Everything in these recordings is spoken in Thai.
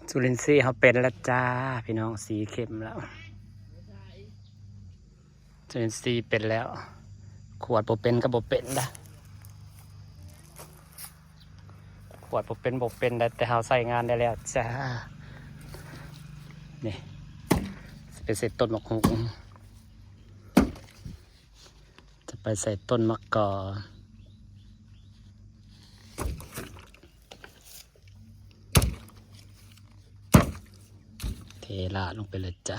จุลินทรีย์เขาเป็นแล้วจ้าพี่น้องสีเข้มแล้วจุลินทรีย์เป็นแล้วขวดโบเป็นก็โบเป็นนะขวดโบเป็นได้แต่เขาใส่งานได้แล้วจ้านี่ไปใส่ต้นมะฮุงจะไปใส่ต้นมะกอเทลาดลงไปเลยจ้ะ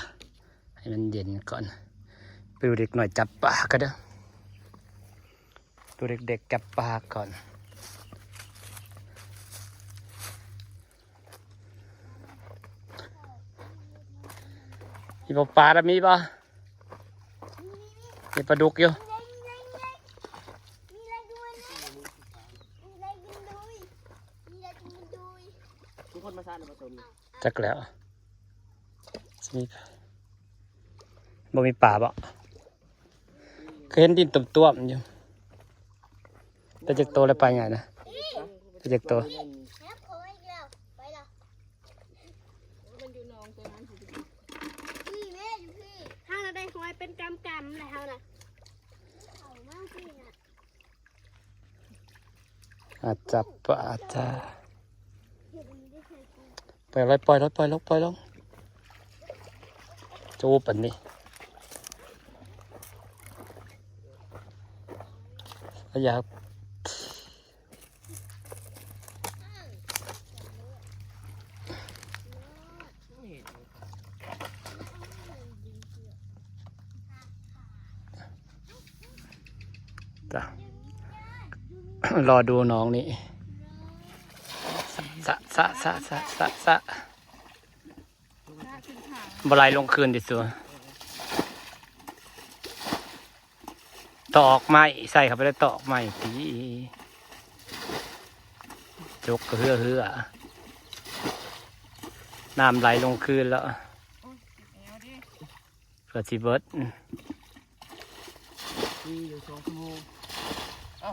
ให้มันเย็นก่อนไปดูเด็กหน่อยจับปลาก็ได้ดูเด็กๆจับปลาก่อนมีปลาแล้วมีป่ะมีปลาดุกอยู่ทุกคนมาซ่าหรือผสมจักแล้วมีบ่มีป่าบ่เคยเห็นดินตุ่มๆอยู่แต่จากโตแล้วไปไงนะแต่จากโตถ้าเราได้หอยเป็นกำๆเลยเขาน่ะอาจจับปลาจ้าปล่อยเลยปล่อยลงจูบอันนี้อยากจ้ะ รอดูน้องนี่สะบลายลงคืนดิสัวตอกไม้ใส่เข้าไปแล้วตอกไม้ตีจกเฮือน้ำไหลลงคืนแล้วเพื่อชีวิตอยู่2 ชั่วโมงเอ้า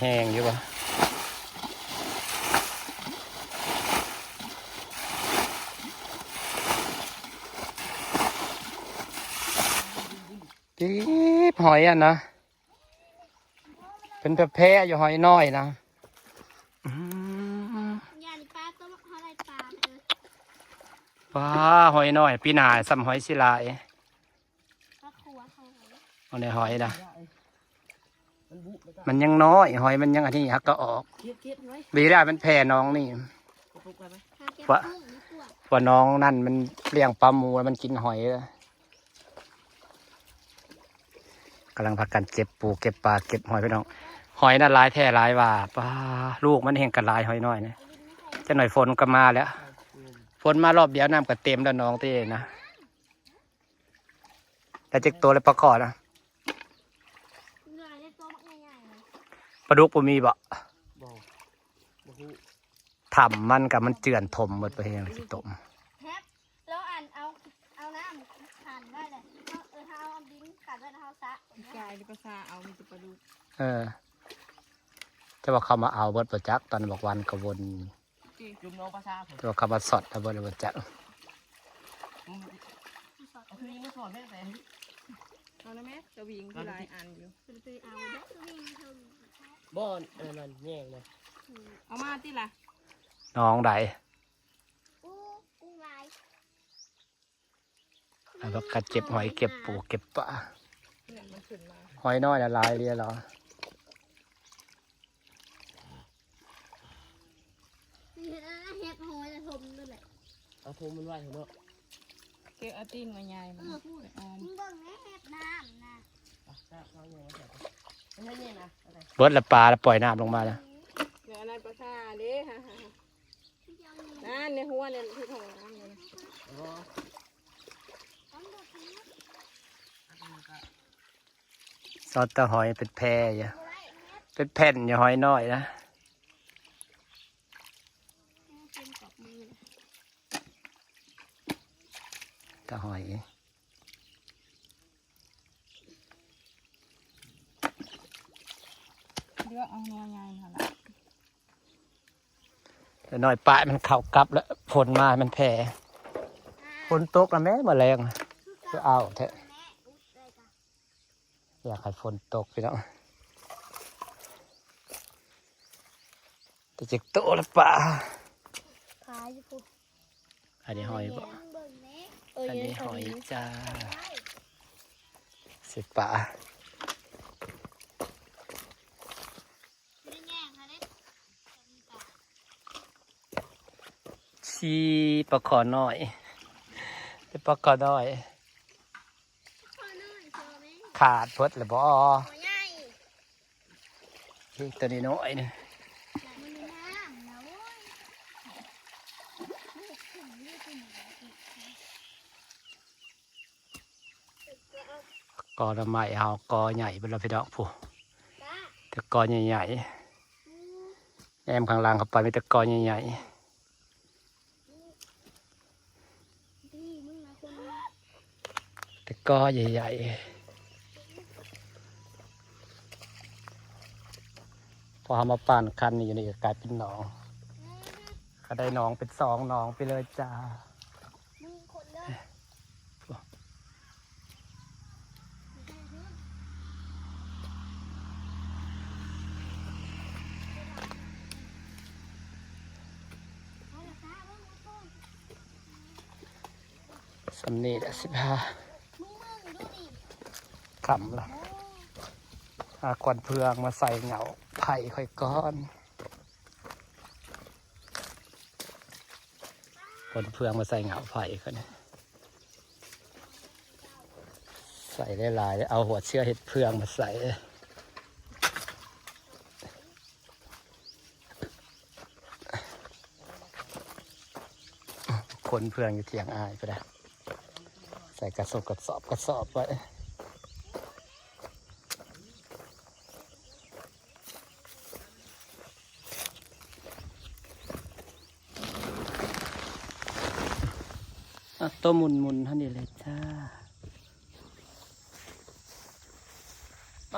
แห้งอยู่ปะจีบหอยอ่ะนะเป็นแพร่อยู่หอยน้อยนะยานปลาตัวอะไรปลาว้าหอยน้อยปีหนาซ้ำหอยศิลาปลาขัวเขาเอาในหอยนะมันยังน้อยหอยมันยังอันนี้ฮักก็ออกวีได้เป็นแพร่น้องนี่ว่าน้องนั่นมันเลี้ยงปลาหมูมันกินหอยกำลังพักกันเก็บปูเก็บปลาเก็บหอยไปน้องหอยน่ะลายแท้ลายว่าปลาลูกมันเห็นกันลายหอยน้อยนะจะหน่อยฝนก็มาแล้วฝนมารอบเดียวน้ำก็เต็มแล้วน้องเต้นะแต่เจ๊กตัวเลยปลาขอนะปลาดุกบ่มีบ่ทำมันกับมันเจือนถมหมดไปเองสิตมแล้วเอาน้ำขันได้เลยถ้าเอาดินขันได้แล้วเขาซะกายภาษาเอามีแต่ปลาดุกจะบอกเขามาเอาเบิดประจักตอนบอกวันกวน จุ่มน้องภาษาจะบอกเขามาสอดเอาเบิดประจักคือยิ่งไม่สอนแม่แต่เอาแล้วแม่จะวิ่งที่ลายอันอยู่ไปเอาบ่อนนั่นแย่งเลยเอามาที่ละน้องใดแล้วก็กัดเก็บหอยเก็บปูเก็บปลาหอยน้อยละลายเรียหรอเห็ดหอยจะทมด้วยแหละเอาทมมันไหวเหรอเกี่ยวตีนมาใหญ่มันพูดมึงเบิ่งแม่เห็ดน้ำนะเบิดละปลาแล้วปล่อยน้ำลงมาแล้วเดี๋ยวอะไรปลาซาเด้ฮะนั่นในหัวเนี่ยที่ถงน้ำอยู่ อตตะหอยเป็นแพรอยู่เป็นแผ่นอยู่หอยน้อยนะ เป็นกับมือ ตะหอย เลือกเอาหัวใหญ่เท่าไหร่ แต่น้อยปลายมันเข่ากลับแล้วฝนมามันแผ่ฝนตกแล้วแม่มาแรงก็เอาแท้อยากให้ฝนตกพี่น้องแต่จะโตแล้วป่า ขายอยู่ปุ๊บ อันนี้หอยบ่อันนี้หอยจ้าสิป่าชีปลาขอน้อยเป็นปลาขอน้อย ขาดเพิดหรือบ่พี่ตัวนี้น้อยนึงกอละไม้เอากอใหญ่เป็นเราพี่น้องผู้แต่กอใหญ่ๆแอมข้างล่างเข้าไปมีแต่กอใหญ่ๆแต่กอใหญ่ๆพอเอามาปั่นคันนี่อยู่นี่ก็กลายเป็นหนองก็ได้หนองเป็น2 หนองไปเลยจ้าสำนีแหละ15 ขำละหาควันเพืองมาใส่เหงาไผ่ค่อยก้อนควันเพืองมาใส่เหงาไผ่เขาเนี่ยใส่ได้หลายเอาหัวเชื้อเห็ดเพืองมาใส่คนเพืองอยู่เถียงอายไปได้ใส่กระสอบไว้ตัวหมุนท่านนี้เลยจ้า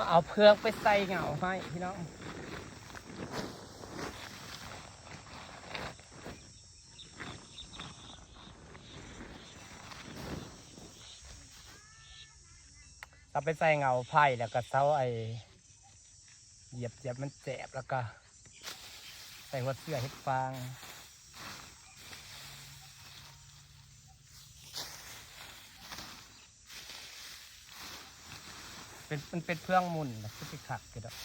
เอาเพืองไปใส่เหงาให้พี่น้องเอาไปใส่เหงาไผ่แล้วก็เท้าเหยียบมันแจบแล้วก็ใส่หัวเสื้อเห็ดฟางมันเป็นเพื่องมุนนะที่ขัดกันดอก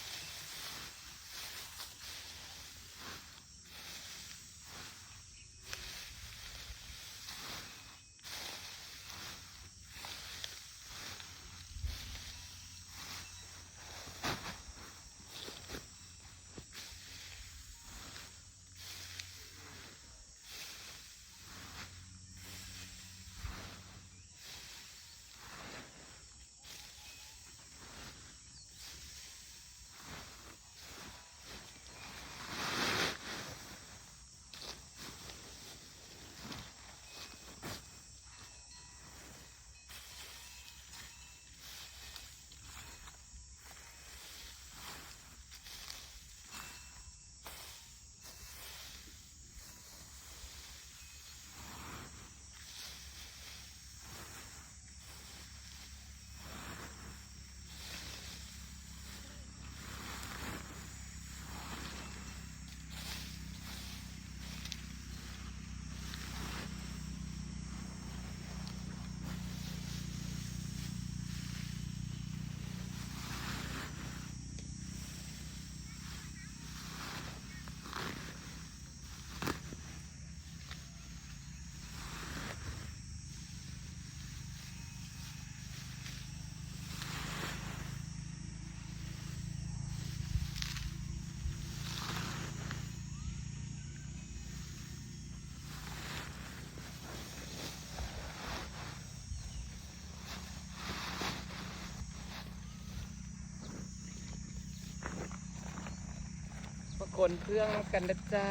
คนเพื่องกันนะจ้า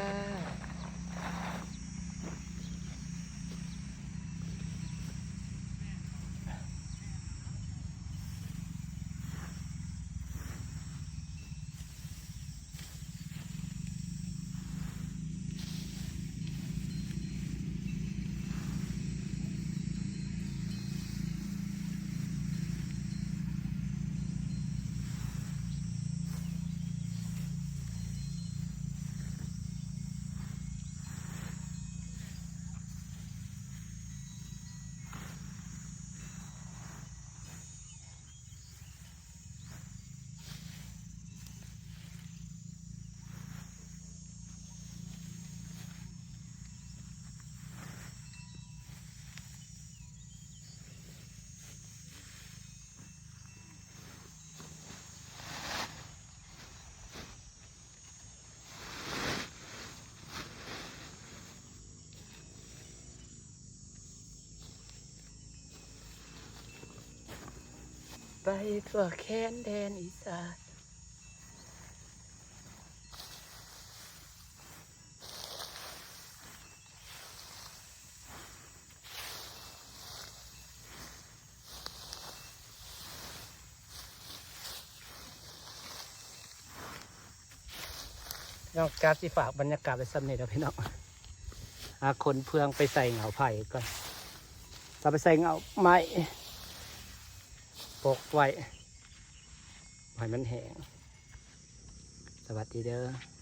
ไปทั่วแค้นแดนอีสานนอกจากที่ฝากบรรยากาศไปสำเร็จแล้วพี่น้องคนเพื่องไปใส่เหงาไผ่ก่อนจะไปใส่เหงาไม้ปกไว้ให้มันแห้งสวัสดีเด้อ